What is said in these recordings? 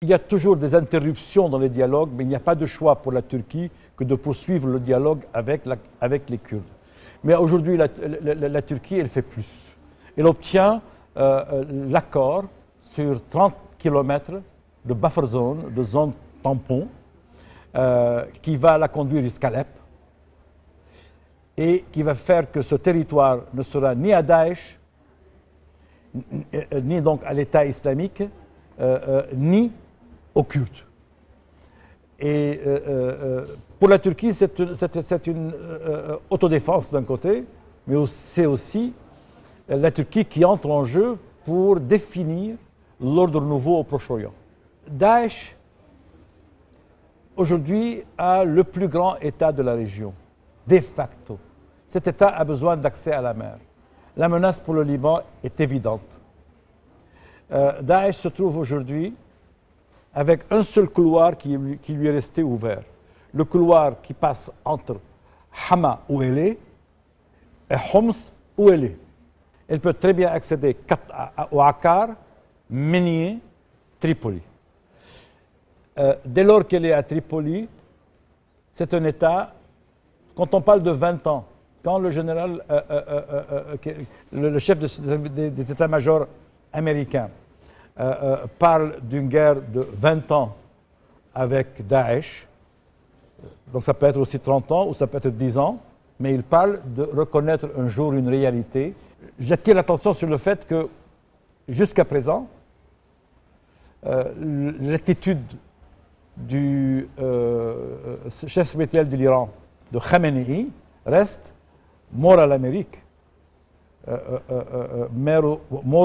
Il y a toujours des interruptions dans les dialogues, mais il n'y a pas de choix pour la Turquie que de poursuivre le dialogue avec les Kurdes. Mais aujourd'hui, la Turquie, elle fait plus. Elle obtient l'accord sur 30 km de buffer zone, de zone tampon, qui va la conduire jusqu'à Alep et qui va faire que ce territoire ne sera ni à Daesh, ni donc à l'État islamique, ni aux Kurdes. Et pour la Turquie, c'est une autodéfense d'un côté, mais c'est aussi la Turquie qui entre en jeu pour définir l'ordre nouveau au Proche-Orient. Daesh, aujourd'hui, a le plus grand État de la région, de facto. Cet État a besoin d'accès à la mer. La menace pour le Liban est évidente. Daesh se trouve aujourd'hui avec un seul couloir qui lui est resté ouvert. Le couloir qui passe entre Hama, où elle est, et Homs, où elle est. Elle peut très bien accéder au Akkar, Ménié, Tripoli. Dès lors qu'elle est à Tripoli, c'est un État, quand on parle de 20 ans, quand le général, le chef des états-majors américains parle d'une guerre de 20 ans avec Daesh, donc ça peut être aussi 30 ans ou ça peut être 10 ans, mais il parle de reconnaître un jour une réalité. J'attire l'attention sur le fait que, jusqu'à présent, l'attitude du chef spirituel de l'Iran, de Khamenei, reste mort à l'Amérique, mort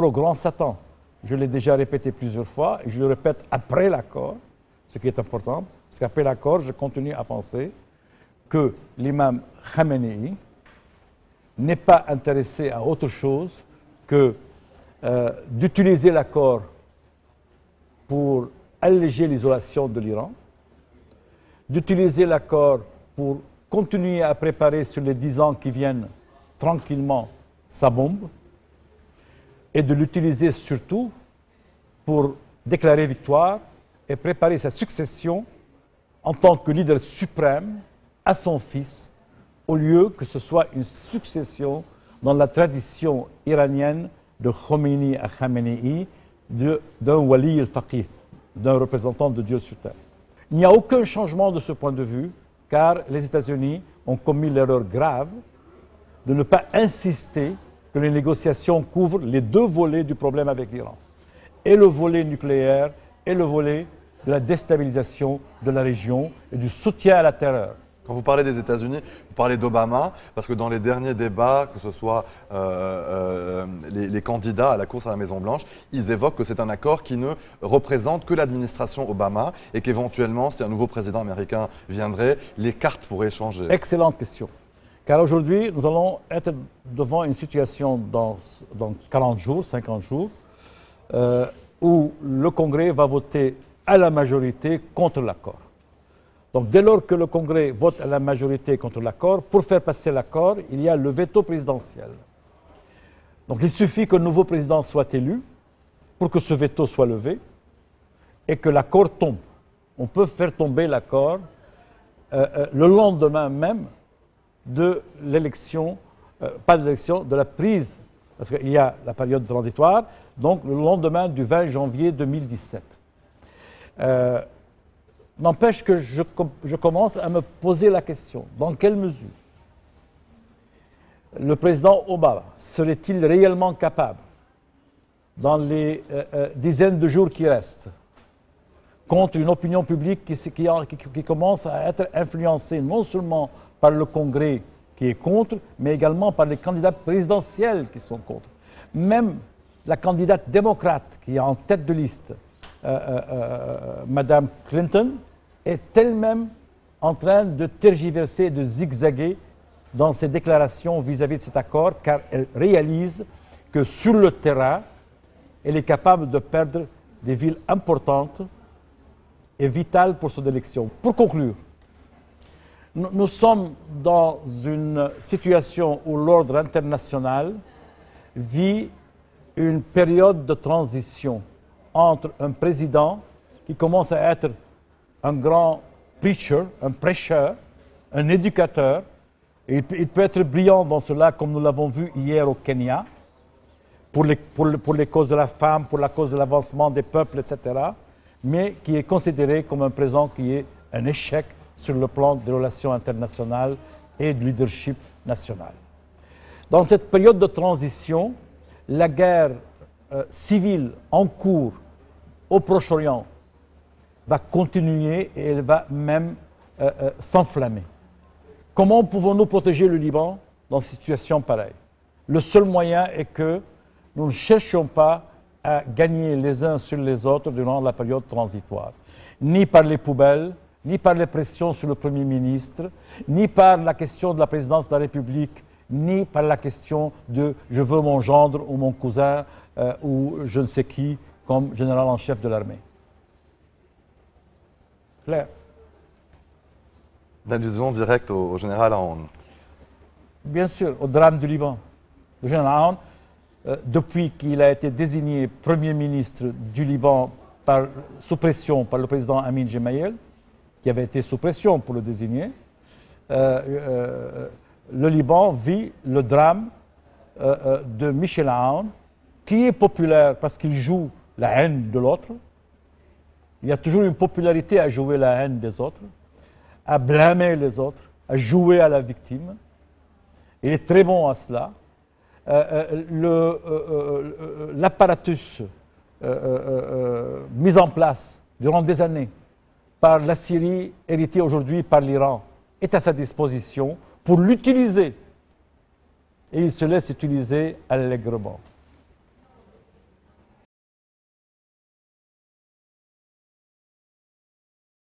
au grand Satan. Je l'ai déjà répété plusieurs fois et je le répète après l'accord, ce qui est important, parce qu'après l'accord, je continue à penser que l'imam Khamenei n'est pas intéressé à autre chose que d'utiliser l'accord pour alléger l'isolation de l'Iran, d'utiliser l'accord pour continuer à préparer sur les 10 ans qui viennent tranquillement sa bombe, et de l'utiliser surtout pour déclarer victoire et préparer sa succession en tant que leader suprême à son fils, au lieu que ce soit une succession dans la tradition iranienne de Khomeini à Khamenei, d'un wali al-faqih, d'un représentant de Dieu sur terre. Il n'y a aucun changement de ce point de vue, car les États-Unis ont commis l'erreur grave de ne pas insister que les négociations couvrent les deux volets du problème avec l'Iran, et le volet nucléaire et le volet de la déstabilisation de la région et du soutien à la terreur. Quand vous parlez des États-Unis, vous parlez d'Obama, parce que dans les derniers débats, que ce soit les candidats à la course à la Maison-Blanche, ils évoquent que c'est un accord qui ne représente que l'administration Obama et qu'éventuellement, si un nouveau président américain viendrait, les cartes pourraient changer. Excellente question. Car aujourd'hui, nous allons être devant une situation dans 40 jours, 50 jours, où le Congrès va voter à la majorité contre l'accord. Donc dès lors que le Congrès vote à la majorité contre l'accord, pour faire passer l'accord, il y a le veto présidentiel. Donc il suffit qu'un nouveau président soit élu pour que ce veto soit levé et que l'accord tombe. On peut faire tomber l'accord le lendemain même de l'élection, pas de l'élection, de la prise, parce qu'il y a la période transitoire, donc le lendemain du 20 janvier 2017. N'empêche que je commence à me poser la question, dans quelle mesure le président Obama serait-il réellement capable, dans les dizaines de jours qui restent, contre une opinion publique qui commence à être influencée non seulement par le Congrès qui est contre, mais également par les candidats présidentiels qui sont contre. Même la candidate démocrate qui est en tête de liste, Madame Clinton, est elle-même en train de tergiverser, de zigzaguer dans ses déclarations vis-à-vis de cet accord, car elle réalise que sur le terrain, elle est capable de perdre des villes importantes et vitales pour son élection. Pour conclure, nous sommes dans une situation où l'ordre international vit une période de transition entre un président qui commence à être un grand preacher, un prêcheur, un éducateur. Et il peut être brillant dans cela, comme nous l'avons vu hier au Kenya, pour les causes de la femme, pour la cause de l'avancement des peuples, etc., mais qui est considéré comme un président qui est un échec sur le plan des relations internationales et du leadership national. Dans cette période de transition, la guerre civile en cours au Proche-Orient va continuer et elle va même s'enflammer. Comment pouvons-nous protéger le Liban dans une situation pareille? Le seul moyen est que nous ne cherchions pas à gagner les uns sur les autres durant la période transitoire, ni par les poubelles, ni par les pressions sur le Premier ministre, ni par la question de la présidence de la République, ni par la question de « je veux mon gendre ou mon cousin ou je ne sais qui comme général en chef de l'armée ». Claire. L'allusion directe au général Aoun. Bien sûr, au drame du Liban. Le général Aoun, depuis qu'il a été désigné Premier ministre du Liban sous pression par le président Amin Gemayel, qui avait été sous pression pour le désigner, le Liban vit le drame de Michel Aoun, qui est populaire parce qu'il joue la haine de l'autre. Il y a toujours une popularité à jouer la haine des autres, à blâmer les autres, à jouer à la victime. Il est très bon à cela. L'apparatus mis en place durant des années par la Syrie, hérité aujourd'hui par l'Iran, est à sa disposition pour l'utiliser. Et il se laisse utiliser allègrement.